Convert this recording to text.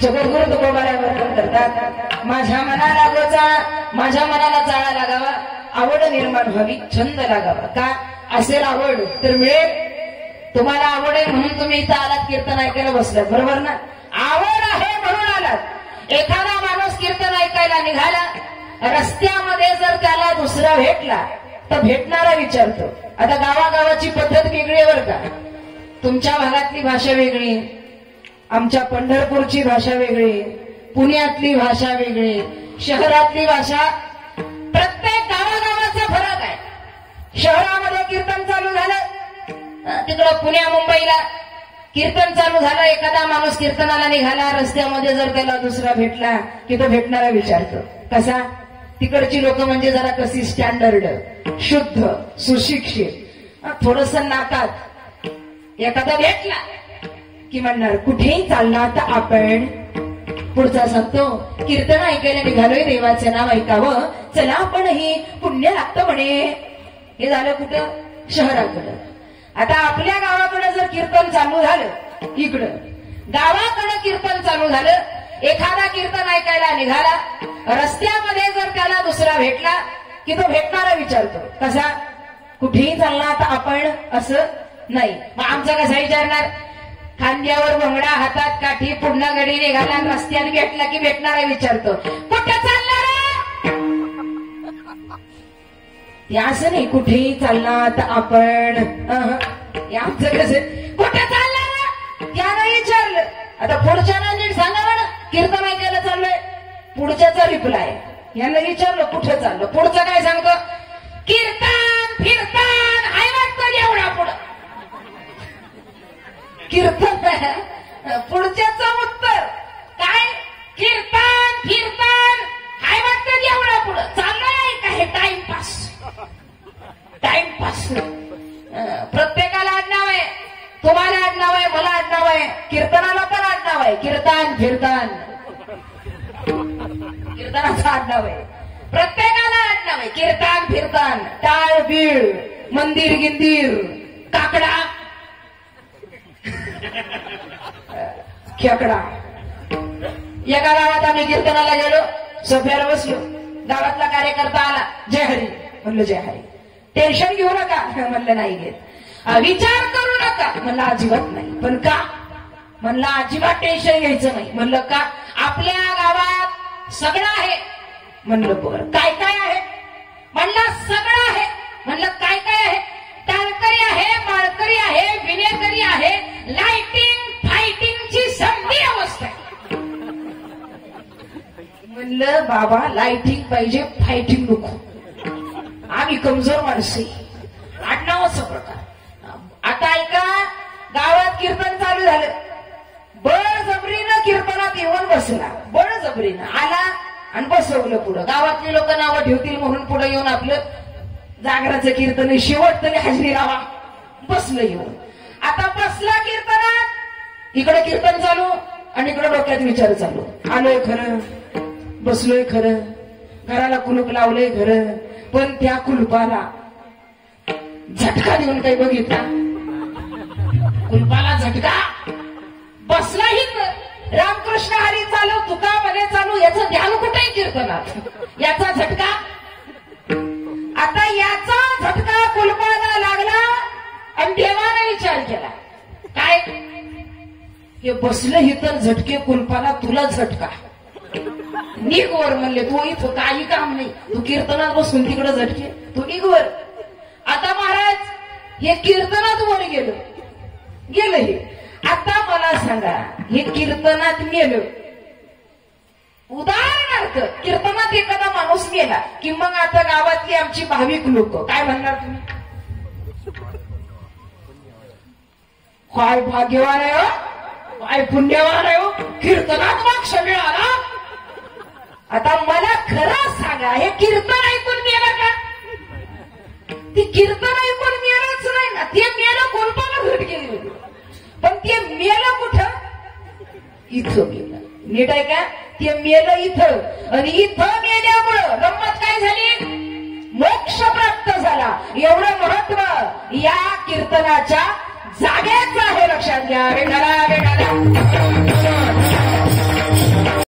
जगद्गुरु तुकोबाला वर्णन करतात, माझ्या मनाला गोचा, माझ्या मनाला चाळा लागावा, आवड निर्माण व्हावी, छंद लागावा. का असेल आवड तर मिळेल. तुम्हाला आवड आहे म्हणून तुम्ही इथं आलात, कीर्तन ऐकायला बसलात, बरोबर ना? आवड आहे म्हणून आलात. एखादा माणूस कीर्तन ऐकायला निघाला, रस्त्यामध्ये जर त्याला दुसरा भेटला तर भेटणारा विचारतो. आता गावागावाची पद्धत वेगळी आहे बरं का. तुमच्या भागातली भाषा वेगळी, आमच्या पंढरपूरची भाषा वेगळी, पुण्यातली भाषा वेगळी, शहरातली भाषा, प्रत्येक गावागावाचा फरक आहे. शहरामध्ये कीर्तन चालू झालं, तिकडं पुण्या मुंबईला कीर्तन चालू झालं, एखादा माणूस कीर्तनाला निघाला, रस्त्यामध्ये जर त्याला दुसरा भेटला की तो भेटणारा विचारतो कसा. तिकडची लोक म्हणजे जरा कशी स्टँडर्ड, शुद्ध, सुशिक्षित, थोडस नाकात. एखादा भेटला की म्हणणार कुठेही चालणार तर आपण. पुढचा सांगतो कीर्तन ऐकायला निघालोय, देवाचं नाव ऐकावं, चला आपणही, पुण्य लागतं म्हणे. हे झालं कुठं? शहराकडं. आता आपल्या गावाकडे जर कीर्तन चालू झालं, इकडं गावाकडे कीर्तन चालू झालं, एखादा कीर्तन ऐकायला निघाला, रस्त्यामध्ये जर त्याला दुसरा भेटला की तो भेटणारा विचारतो कसा. कुठेही चालणार तर आपण, असं नाही. मग आमचा कसा विचारणार? खांद्यावर भंगडा, हातात काठी, पुन्हा गडी निघाला, रस्त्याने भेटला की भेटणारा विचारतो कुठं चालणार? असं नाही, कुठेही चालणार तर आपण. आमचं कसं, कुठं चालणार त्यानं विचारलं. आता पुढच्याला नीट सांगा ना, कीर्तन ऐकायला चाललोय, पुढच्याचा रिप्लाय. यानं विचारलं कुठं चाललं, पुढचं काय सांगतो? कीर्तन फिरतान हाय वाटतं एवढा पुढं. कीर्तन, पुढच्याचं उत्तर काय? कीर्तन फिरतान हाय वाटतं एवढा पुढं. चाललंय का हे टाइमपास? टाइमपास. प्रत्येकाला आडनाव आहे, तुम्हाला आडनाव आहे, मला आडनाव आहे, कीर्तनाला पण आडनाव आहे. कीर्तन फिरतान, कीर्तनाचं आडनाव आहे. प्रत्येकाला आडनाव आहे. कीर्तन फिरतान, टाळ बीळ, मंदिर गिंदीर, काकडा खेकडा. एका गावात आम्ही कीर्तनाला गेलो, सोफ्यावर बसलो, गावातला कार्यकर्ता आला, जय हरी. म्हणलं जय हरी. टेन्शन घेऊ नका, म्हणलं नाही घेत. विचार करू नका, म्हणलं अजिबात नाही. पण का? म्हणलं अजिबात टेन्शन घ्यायचं नाही. म्हणलं का? आपल्या गावात सगळं आहे. म्हणलं बरं, काय काय आहे? म्हणलं सगळं आहे. म्हणलं काय काय आहे? टाळकरी आहे, माळकरी आहे, विनेकरी आहे, लाइटिंग फायटिंगची समधी अवस्था आहे. म्हणलं बाबा लाइटिंग पाहिजे, फायटिंग नको, आम्ही कमजोर माणसे. आडनावाचा प्रकार. आता ऐका, गावात कीर्तन चालू झालं, बळजबरीनं कीर्तनात येऊन बसला, बळजबरीनं आला आणि बसवलं पुढं. गावातली लोक नावं ठेवतील म्हणून पुढे येऊन आपलं जागराचं कीर्तन शेवट तरी हजरी लावा, बसलं येऊन. आता बसला कीर्तनात, इकडे कीर्तन चालू आणि इकडे डोक्यात विचार चालू. आलोय खरं, बसलोय खरं, घराला कुलूप लावलंय खरं, पण त्या कुलपाला झटका देऊन काही बघितला? कुलपाला झटका बसलाही तर रामकृष्ण हरी चालू, तुका मध्ये चालू, याचं ध्यान कुठेही कीर्तनात, याचा झटका. आता याचा झटका कुलपाला लागला आणि देवाने विचार केला काय? हे बसलं ही तर झटके कुलपाला, तुला झटका. निघ वर म्हणले, तू इथं काही काम नाही, तू कीर्तनात बसून तिकडे झटके, तू निघ वर. आता महाराज हे कीर्तनात वर गेलं हे. आता मला सांगा, हे कीर्तनात गेलं, उदाहरणार्थ कीर्तनात एखादा माणूस गेला की मग आता गावातली आमची भाविक लोक काय म्हणणार? तुम्ही काय भाग्यवान आहे हो, काय पुण्यवान आहे हो, कीर्तनात मोक्ष मिळाला. आता मला खरं सांगा, हे कीर्तन ऐकून मेलं का? ती कीर्तन ऐकून मेलंच नाही ना, ते मेलं कोलपाला भेट गेली होती, पण ते मेलं कुठं? इथं गेलं. नीट आहे का? ते मेलं इथं, आणि इथं मेल्यामुळं गंमत काय झाली? मोक्ष प्राप्त झाला. एवढं महत्व या कीर्तनाच्या जागेचं आहे, लक्षात घ्या.